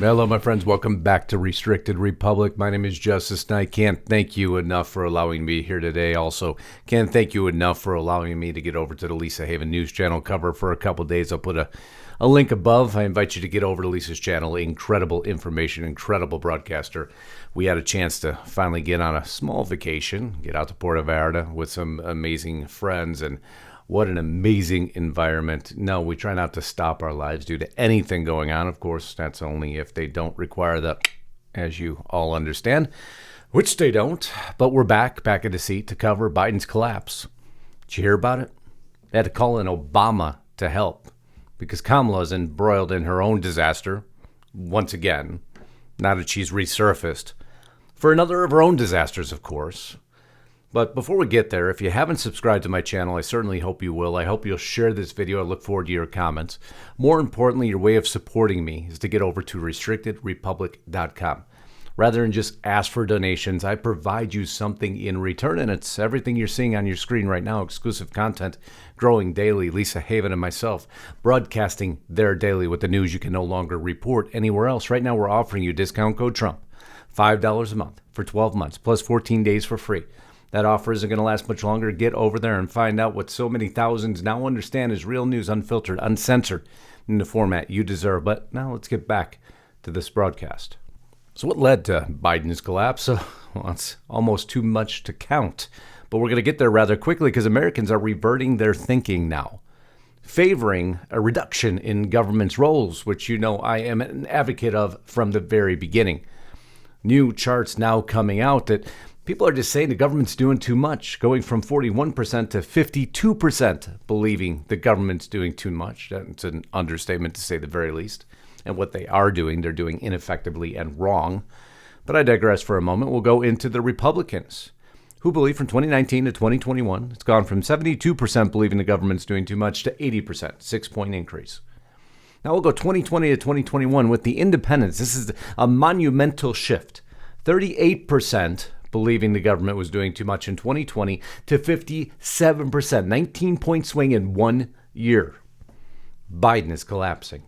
Hello, my friends. Welcome back to Restricted Republic. My name is Justus Knight. Can't thank you enough for allowing me here today. Also, can't thank you enough for allowing me to get over to the Lisa Haven News Channel cover for a couple days. I'll put a link above. I invite you to get over to Lisa's channel. Incredible information, incredible broadcaster. We had a chance to finally get on a small vacation, get out to Puerto Vallarta with some amazing friends, and what an amazing environment. No, we try not to stop our lives due to anything going on. Of course, that's only if they don't require that, as you all understand, which they don't. But we're back in the seat to cover Biden's collapse. Did you hear about it? They had to call in Obama to help because Kamala's embroiled in her own disaster once again, now that she's resurfaced, for another of her own disasters, of course. But before we get there, if you haven't subscribed to my channel, I certainly hope you will. I hope you'll share this video. I look forward to your comments. More importantly, your way of supporting me is to get over to restrictedrepublic.com. Rather than just ask for donations, I provide you something in return, and it's everything you're seeing on your screen right now, exclusive content, growing daily. Lisa Haven and myself broadcasting there daily with the news you can no longer report anywhere else. Right now, we're offering you discount code Trump, $5 a month for 12 months, plus 14 days for free. That offer isn't going to last much longer. Get over there and find out what so many thousands now understand is real news, unfiltered, uncensored, in the format you deserve. But now let's get back to this broadcast. So what led to Biden's collapse? Well, it's almost too much to count. But we're going to get there rather quickly because Americans are reverting their thinking now, favoring a reduction in government's roles, which you know I am an advocate of from the very beginning. New charts now coming out that people are just saying the government's doing too much, going from 41% to 52% believing the government's doing too much. That's an understatement to say the very least. And what they are doing, they're doing ineffectively and wrong. But I digress for a moment. We'll go into the Republicans, who believe from 2019 to 2021, it's gone from 72% believing the government's doing too much to 80%, 6-point increase. Now we'll go 2020 to 2021 with the independents. This is a monumental shift. 38% believing the government was doing too much in 2020 to 57%, 19-point swing in 1 year. Biden is collapsing.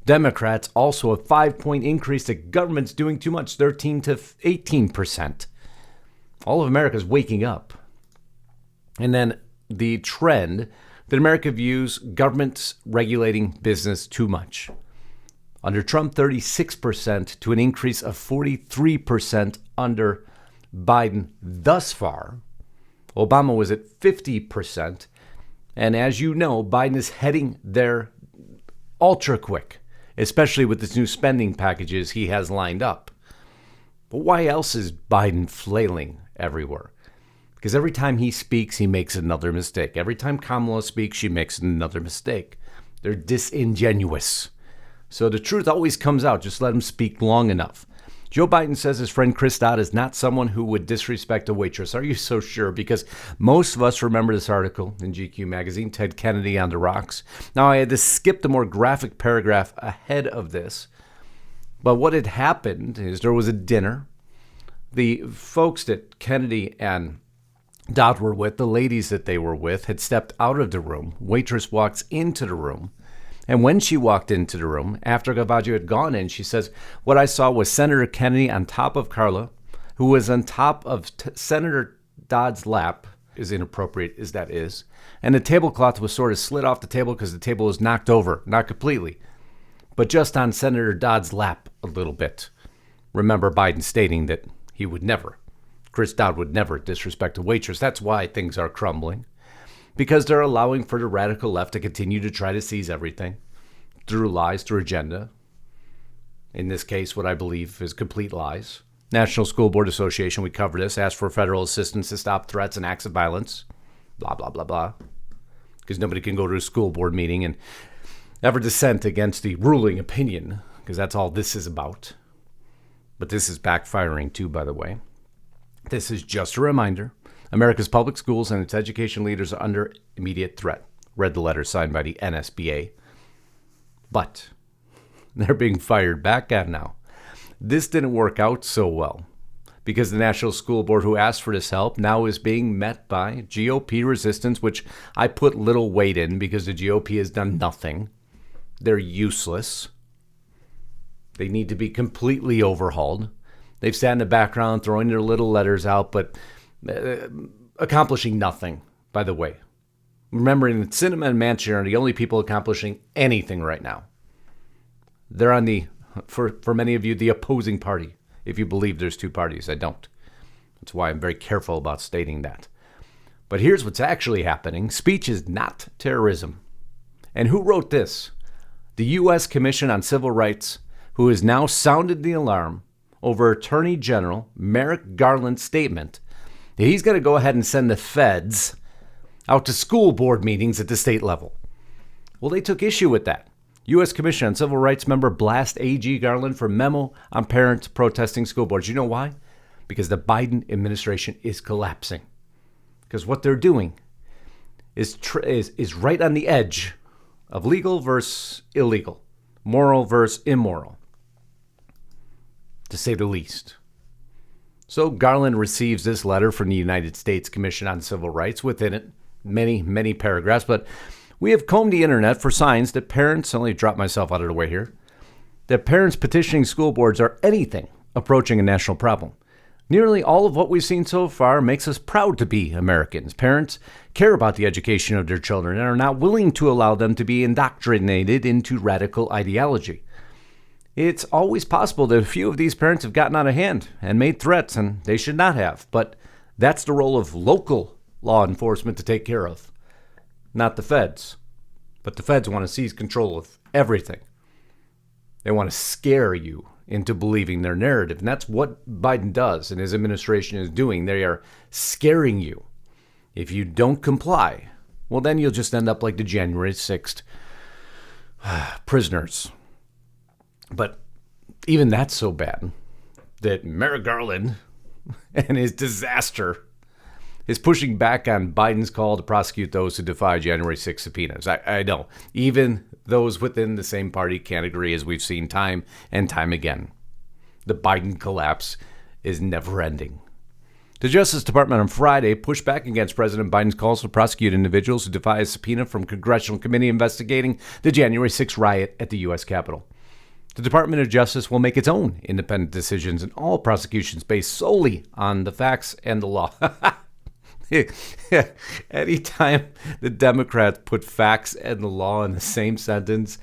Democrats also a 5-point increase. The government's doing too much, 13 to 18%. All of America's waking up. And then the trend that America views governments regulating business too much. Under Trump, 36% to an increase of 43% under Biden thus far. Obama was at 50%. And as you know, Biden is heading there ultra quick, especially with this new spending packages he has lined up. But why else is Biden flailing everywhere? Because every time he speaks, he makes another mistake. Every time Kamala speaks, she makes another mistake. They're disingenuous. So the truth always comes out. Just let him speak long enough. Joe Biden says his friend Chris Dodd is not someone who would disrespect a waitress. Are you so sure? Because most of us remember this article in GQ magazine, Ted Kennedy on the rocks. Now, I had to skip the more graphic paragraph ahead of this. But what had happened is there was a dinner. The folks that Kennedy and Dodd were with, the ladies that they were with, had stepped out of the room. Waitress walks into the room. And when she walked into the room, after Gavaggio had gone in, she says, what I saw was Senator Kennedy on top of Carla, who was on top of Senator Dodd's lap, as inappropriate as that is. And the tablecloth was sort of slid off the table because the table was knocked over, not completely, but just on Senator Dodd's lap a little bit. Remember Biden stating that he would never, Chris Dodd would never disrespect a waitress. That's why things are crumbling. Because they're allowing for the radical left to continue to try to seize everything through lies, through agenda. In this case, what I believe is complete lies. National School Board Association, we covered this, asked for federal assistance to stop threats and acts of violence. Blah, blah, blah, blah. Because nobody can go to a school board meeting and ever dissent against the ruling opinion, because that's all this is about. But this is backfiring too, by the way. This is just a reminder. America's public schools and its education leaders are under immediate threat. Read the letter signed by the NSBA. But they're being fired back at now. This didn't work out so well because the National School Board, who asked for this help, now is being met by GOP resistance, which I put little weight in because the GOP has done nothing. They're useless. They need to be completely overhauled. They've sat in the background throwing their little letters out, but accomplishing nothing, by the way. Remembering that Sinema and Manchin are the only people accomplishing anything right now. They're on the, for many of you, the opposing party. If you believe there's two parties, I don't. That's why I'm very careful about stating that. But here's what's actually happening. Speech is not terrorism. And who wrote this? The U.S. Commission on Civil Rights, who has now sounded the alarm over Attorney General Merrick Garland's statement that he's going to go ahead and send the feds out to school board meetings at the state level. Well, they took issue with that. U.S. Commission on Civil Rights member blast AG Garland for memo on parents protesting school boards. You know why? Because the Biden administration is collapsing. Because what they're doing is right on the edge of legal versus illegal, moral versus immoral, to say the least. So Garland receives this letter from the United States Commission on Civil Rights. Within it, many, many paragraphs, but we have combed the internet for signs that parents, let me drop myself out of the way here, that parents petitioning school boards are anything approaching a national problem. Nearly all of what we've seen so far makes us proud to be Americans. Parents care about the education of their children and are not willing to allow them to be indoctrinated into radical ideology. It's always possible that a few of these parents have gotten out of hand and made threats, and they should not have. But that's the role of local law enforcement to take care of, not the feds. But the feds want to seize control of everything. They want to scare you into believing their narrative. And that's what Biden does and his administration is doing. They are scaring you. If you don't comply, well, then you'll just end up like the January 6th prisoners. But even that's so bad that Merrick Garland and his disaster is pushing back on Biden's call to prosecute those who defy January 6 subpoenas. I know. Even those within the same party can't agree, as we've seen time and time again. The Biden collapse is never ending. The Justice Department on Friday pushed back against President Biden's calls to prosecute individuals who defy a subpoena from Congressional Committee investigating the January 6 riot at the U.S. Capitol. The Department of Justice will make its own independent decisions in all prosecutions based solely on the facts and the law. Anytime the Democrats put facts and the law in the same sentence,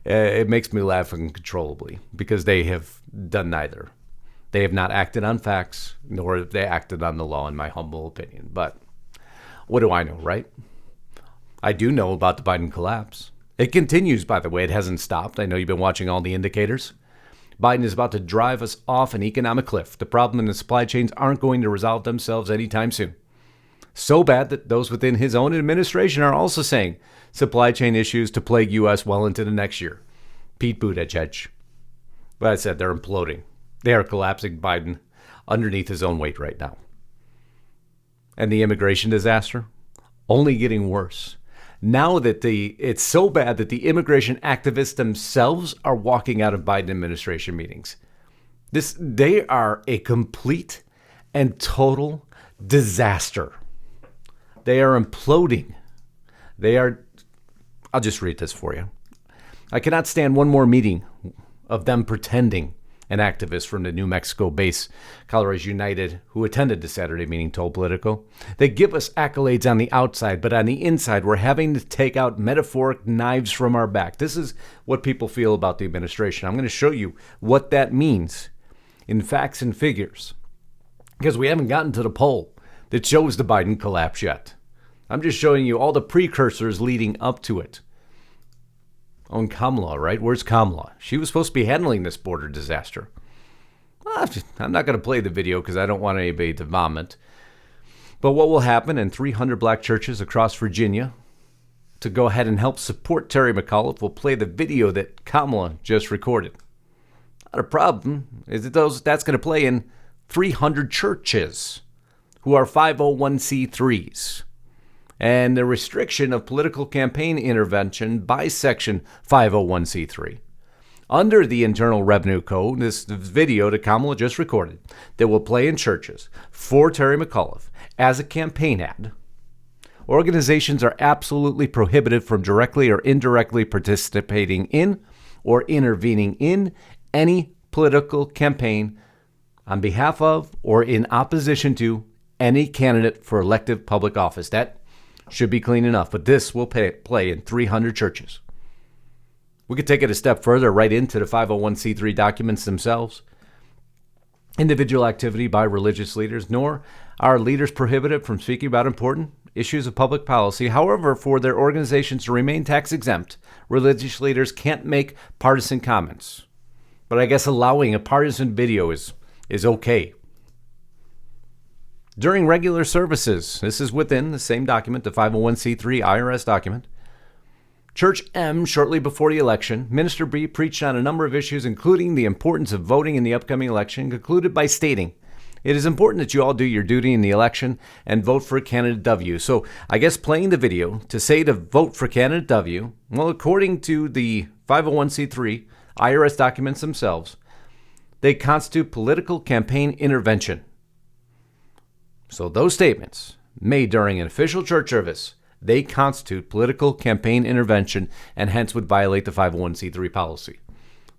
it makes me laugh uncontrollably because they have done neither. They have not acted on facts, nor have they acted on the law, in my humble opinion. But what do I know, right? I do know about the Biden collapse. It continues, by the way. It hasn't stopped. I know you've been watching all the indicators. Biden is about to drive us off an economic cliff. The problem in the supply chains aren't going to resolve themselves anytime soon. So bad that those within his own administration are also saying supply chain issues to plague U.S. well into the next year. Pete Buttigieg. But I said they're imploding. They are collapsing Biden underneath his own weight right now. And the immigration disaster only getting worse. Now that it's so bad that the immigration activists themselves are walking out of Biden administration meetings. They are a complete and total disaster. They are imploding. I'll just read this for you. I cannot stand one more meeting of them pretending. An activist from the New Mexico base, Colorado's United, who attended the Saturday meeting, told Politico. They give us accolades on the outside, but on the inside, we're having to take out metaphoric knives from our back. This is what people feel about the administration. I'm going to show you what that means in facts and figures, because we haven't gotten to the poll that shows the Biden collapse yet. I'm just showing you all the precursors leading up to it. On Kamala, right? Where's Kamala? She was supposed to be handling this border disaster. I'm not going to play the video because I don't want anybody to vomit. But what will happen in 300 black churches across Virginia to go ahead and help support Terry McAuliffe will play the video that Kamala just recorded. Not a problem is that that's going to play in 300 churches who are 501c3s. And the restriction of political campaign intervention by Section 501c3. Under the Internal Revenue Code, this video that Kamala just recorded, that will play in churches for Terry McAuliffe as a campaign ad. Organizations are absolutely prohibited from directly or indirectly participating in or intervening in any political campaign on behalf of or in opposition to any candidate for elective public office. That should be clean enough, but this will play in 300 churches. We could take it a step further right into the 501c3 documents themselves. Individual activity by religious leaders, nor are leaders prohibited from speaking about important issues of public policy. However, for their organizations to remain tax exempt, religious leaders can't make partisan comments. But I guess allowing a partisan video is okay. During regular services, this is within the same document, the 501c3 IRS document. Church M, shortly before the election, Minister B preached on a number of issues, including the importance of voting in the upcoming election, concluded by stating, "It is important that you all do your duty in the election and vote for candidate W." So I guess playing the video to say to vote for candidate W, well, according to the 501c3 IRS documents themselves, they constitute political campaign intervention. So those statements made during an official church service, they constitute political campaign intervention and hence would violate the 501c3 policy.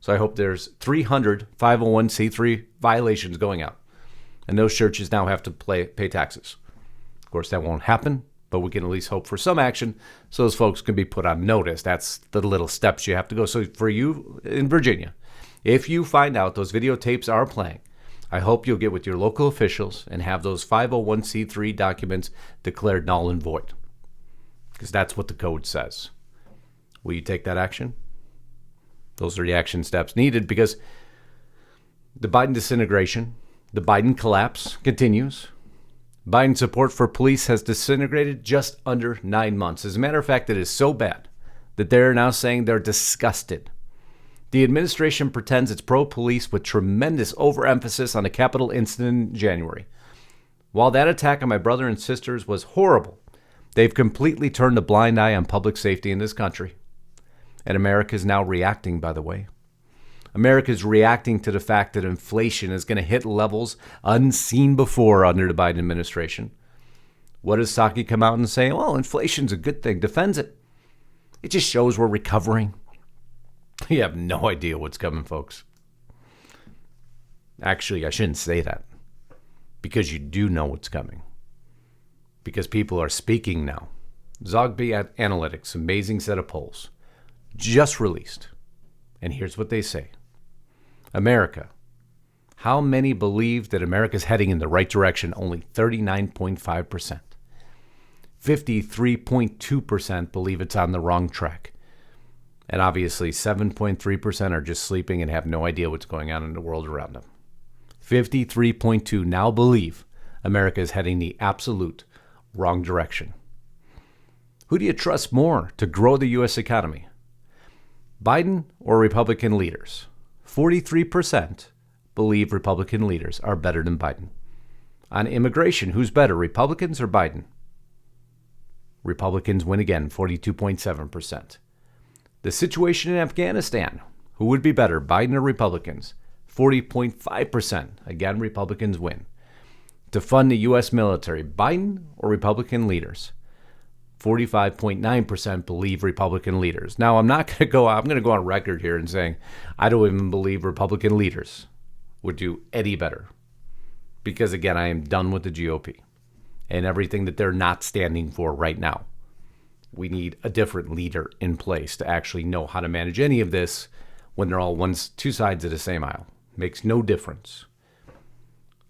So I hope there's 300 501c3 violations going out. And those churches now have to pay taxes. Of course, that won't happen, but we can at least hope for some action so those folks can be put on notice. That's the little steps you have to go. So for you in Virginia, if you find out those videotapes are playing, I hope you'll get with your local officials and have those 501c3 documents declared null and void. Because that's what the code says. Will you take that action? Those are the action steps needed because the Biden disintegration, the Biden collapse continues. Biden's support for police has disintegrated just under 9 months. As a matter of fact, it is so bad that they're now saying they're disgusted. The administration pretends it's pro-police with tremendous overemphasis on the Capitol incident in January. While that attack on my brother and sisters was horrible, they've completely turned a blind eye on public safety in this country. And America is now reacting, by the way. America is reacting to the fact that inflation is going to hit levels unseen before under the Biden administration. What does Psaki come out and say? Well, inflation's a good thing. Defends it. It just shows we're recovering. You have no idea what's coming, folks. Actually, I shouldn't say that. Because you do know what's coming. Because people are speaking now. Zogby Analytics, amazing set of polls, just released. And here's what they say. America. How many believe that America's heading in the right direction? Only 39.5%. 53.2% believe it's on the wrong track. And obviously 7.3% are just sleeping and have no idea what's going on in the world around them. 53.2% now believe America is heading the absolute wrong direction. Who do you trust more to grow the U.S. economy? Biden or Republican leaders? 43% believe Republican leaders are better than Biden. On immigration, who's better, Republicans or Biden? Republicans win again, 42.7%. The situation in Afghanistan, who would be better, Biden or Republicans? 40.5%. Again, Republicans win. To fund the U.S. military, Biden or Republican leaders? 45.9% believe Republican leaders. Now, I'm going to go on record here and saying I don't even believe Republican leaders would do any better. Because, again, I am done with the GOP and everything that they're not standing for right now. We need a different leader in place to actually know how to manage any of this when they're all two sides of the same aisle. Makes no difference.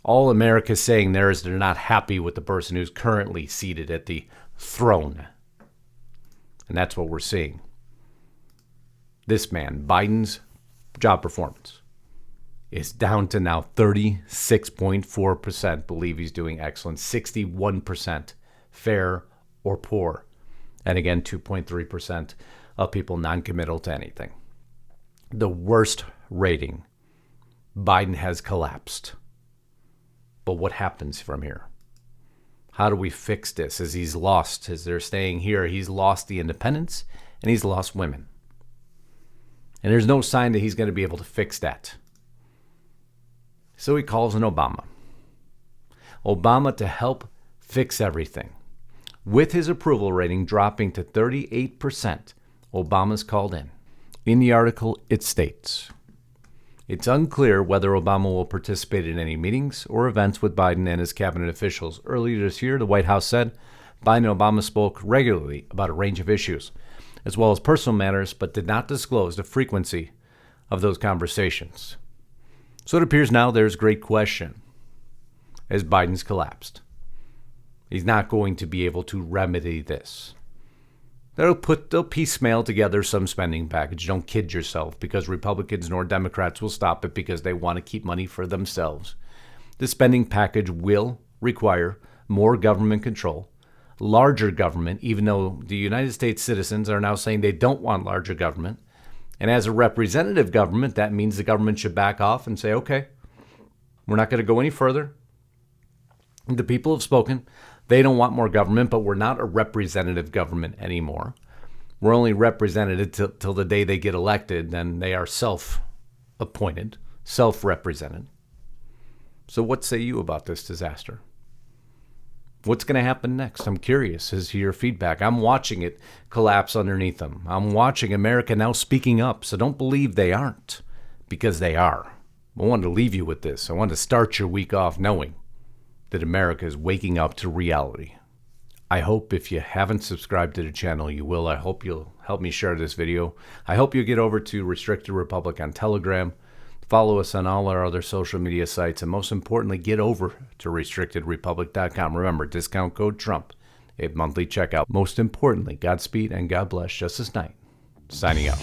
All America's saying there is they're not happy with the person who's currently seated at the throne. And that's what we're seeing. This man, Biden's job performance is down to now 36.4% believe he's doing excellent, 61% fair or poor. And again, 2.3% of people non-committal to anything. The worst rating. Biden has collapsed. But what happens from here? How do we fix this? As he's lost, as they're staying here, he's lost the independents and he's lost women. And there's no sign that he's going to be able to fix that. So he calls on Obama. Obama to help fix everything. With his approval rating dropping to 38%, Obama's called in. In the article, it states, It's unclear whether Obama will participate in any meetings or events with Biden and his cabinet officials. Earlier this year, the White House said Biden and Obama spoke regularly about a range of issues, as well as personal matters, but did not disclose the frequency of those conversations. So it appears now there's great question as Biden's collapsed. He's not going to be able to remedy this. They'll piecemeal together some spending package. Don't kid yourself, because Republicans nor Democrats will stop it because they want to keep money for themselves. The spending package will require more government control, larger government, even though the United States citizens are now saying they don't want larger government. And as a representative government, that means the government should back off and say, okay, we're not going to go any further. The people have spoken. They don't want more government, but we're not a representative government anymore. We're only represented till the day they get elected, then they are self-appointed, self-represented. So what say you about this disaster? What's going to happen next? I'm curious as to your feedback. I'm watching it collapse underneath them. I'm watching America now speaking up, so don't believe they aren't, because they are. I wanted to leave you with this. I wanted to start your week off knowing that America is waking up to reality. I hope if you haven't subscribed to the channel, you will. I hope you'll help me share this video. I hope you get over to Restricted Republic on Telegram. Follow us on all our other social media sites. And most importantly, get over to restrictedrepublic.com. Remember, discount code Trump at monthly checkout. Most importantly, Godspeed and God bless. Justus Knight, signing out.